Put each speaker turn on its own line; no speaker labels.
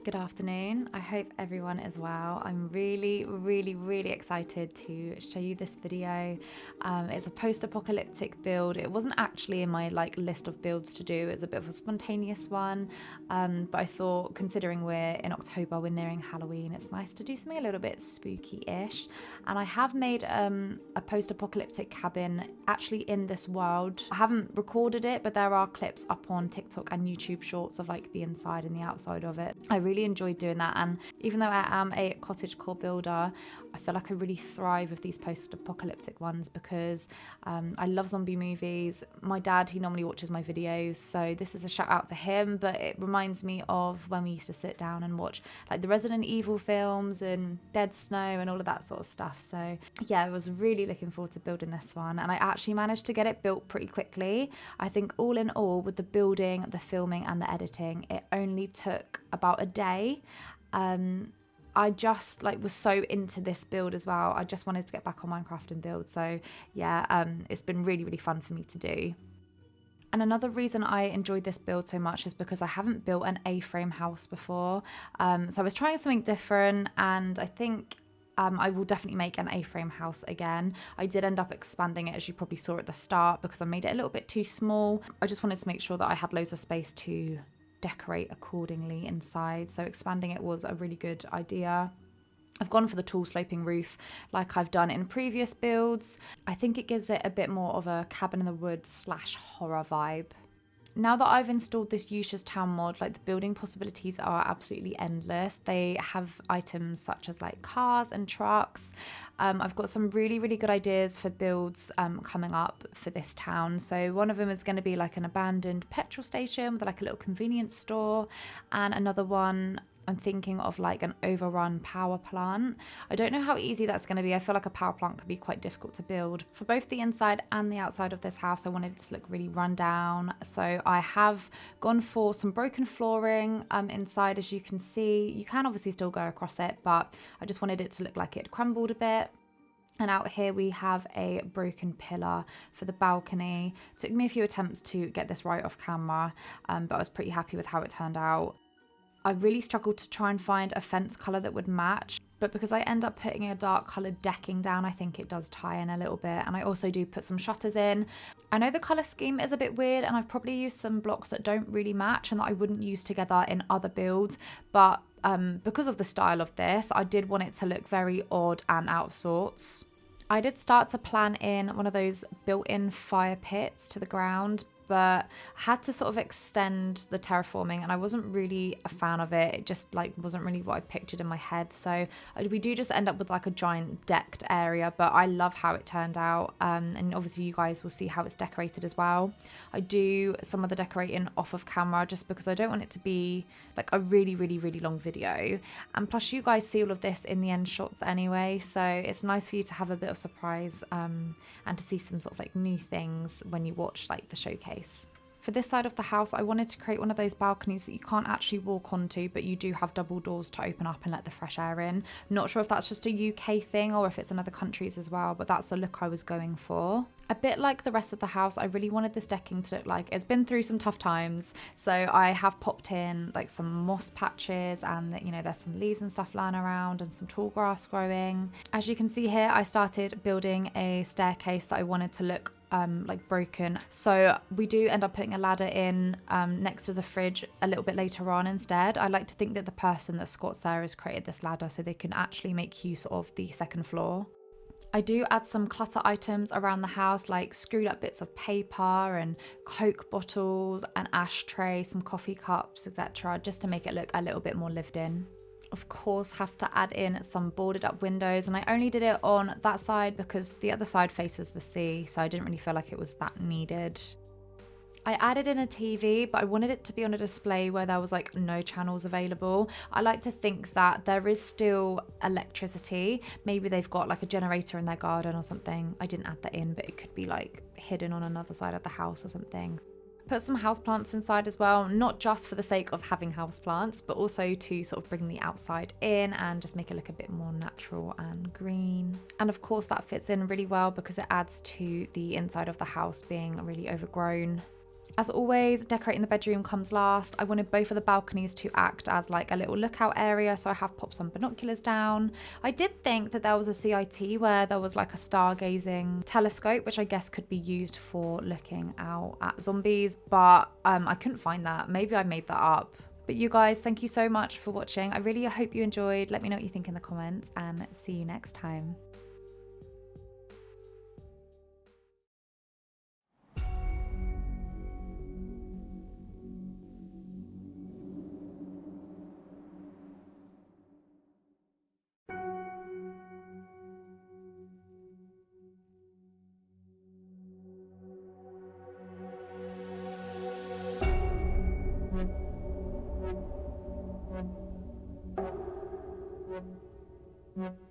Good afternoon. I hope everyone is well. I'm really excited to show you this video. It's a post-apocalyptic build. It wasn't actually in my list of builds to do. It's a bit of a spontaneous one, but I thought, considering we're in October, we're nearing Halloween, it's nice to do something a little bit spooky-ish. And I have made a post-apocalyptic cabin actually in this world. I haven't recorded it, but there are clips up on TikTok and YouTube Shorts of the inside and the outside of it. I really enjoyed doing that, and even though I am a cottagecore builder, I feel like I really thrive with these post-apocalyptic ones because I love zombie movies. My dad, he normally watches my videos, so this is a shout out to him, but it reminds me of when we used to sit down and watch the Resident Evil films and Dead Snow and all of that sort of stuff. So yeah, I was really looking forward to building this one, and I actually managed to get it built pretty quickly. I think all in all, with the building, the filming and the editing, it only took about a day. I just was so into this build as well. I just wanted to get back on Minecraft and build. So yeah, it's been really fun for me to do. And another reason I enjoyed this build so much is because I haven't built an A-frame house before. So I was trying something different, and I think I will definitely make an A-frame house again. I did end up expanding it, as you probably saw at the start, because I made it a little bit too small. I just wanted to make sure that I had loads of space to decorate accordingly inside, so expanding it was a really good idea. I've gone for the tall sloping roof like I've done in previous builds. I think it gives it a bit more of a cabin in the woods / horror vibe. Now that I've installed this Yuushya's town mod, the building possibilities are absolutely endless. They have items such as cars and trucks. I've got some really good ideas for builds coming up for this town. So one of them is going to be an abandoned petrol station with a little convenience store, and another one I'm thinking of an overrun power plant. I don't know how easy that's going to be. I feel like a power plant could be quite difficult to build. For both the inside and the outside of this house, I wanted it to look really run down. So I have gone for some broken flooring inside, as you can see. You can obviously still go across it, but I just wanted it to look like it crumbled a bit. And out here we have a broken pillar for the balcony. It took me a few attempts to get this right off camera, but I was pretty happy with how it turned out. I really struggled to try and find a fence colour that would match, but because I end up putting a dark coloured decking down, I think it does tie in a little bit. And I also do put some shutters in. I know the colour scheme is a bit weird, and I've probably used some blocks that don't really match and that I wouldn't use together in other builds, but because of the style of this, I did want it to look very odd and out of sorts. I did start to plan in one of those built-in fire pits to the ground, but I had to sort of extend the terraforming, and I wasn't really a fan of it. It just wasn't really what I pictured in my head. So we do just end up with a giant decked area, but I love how it turned out. And obviously you guys will see how it's decorated as well. I do some of the decorating off of camera just because I don't want it to be a really long video. And plus you guys see all of this in the end shots anyway, so it's nice for you to have a bit of surprise and to see some sort of new things when you watch the showcase. For this side of the house, I wanted to create one of those balconies that you can't actually walk onto, but you do have double doors to open up and let the fresh air in. Not sure if that's just a UK thing or if it's in other countries as well, but that's the look I was going for. A bit like the rest of the house, I really wanted this decking to look like it's been through some tough times. So I have popped in some moss patches, and there's some leaves and stuff lying around and some tall grass growing. As you can see here, I started building a staircase that I wanted to look broken, so we do end up putting a ladder in next to the fridge a little bit later on instead. I like to think that the person that squats there has created this ladder so they can actually make use of the second floor. I do add some clutter items around the house, like screwed up bits of paper and Coke bottles, an ashtray, some coffee cups, etc., just to make it look a little bit more lived in. Of course, have to add in some boarded up windows, and I only did it on that side because the other side faces the sea, so I didn't really feel like it was that needed. I added in a TV, but I wanted it to be on a display where there was no channels available. I like to think that there is still electricity. Maybe they've got a generator in their garden or something. I didn't add that in, but it could be hidden on another side of the house or something. Put some houseplants inside as well, not just for the sake of having houseplants, but also to sort of bring the outside in and just make it look a bit more natural and green. And of course that fits in really well because it adds to the inside of the house being really overgrown. As always, decorating the bedroom comes last. I wanted both of the balconies to act as like a little lookout area, so I have popped some binoculars down. I did think that there was a CIT where there was like a stargazing telescope, which I guess could be used for looking out at zombies, but I couldn't find that. Maybe I made that up. But you guys, thank you so much for watching. I really hope you enjoyed. Let me know what you think in the comments, and see you next time. Mm-hmm.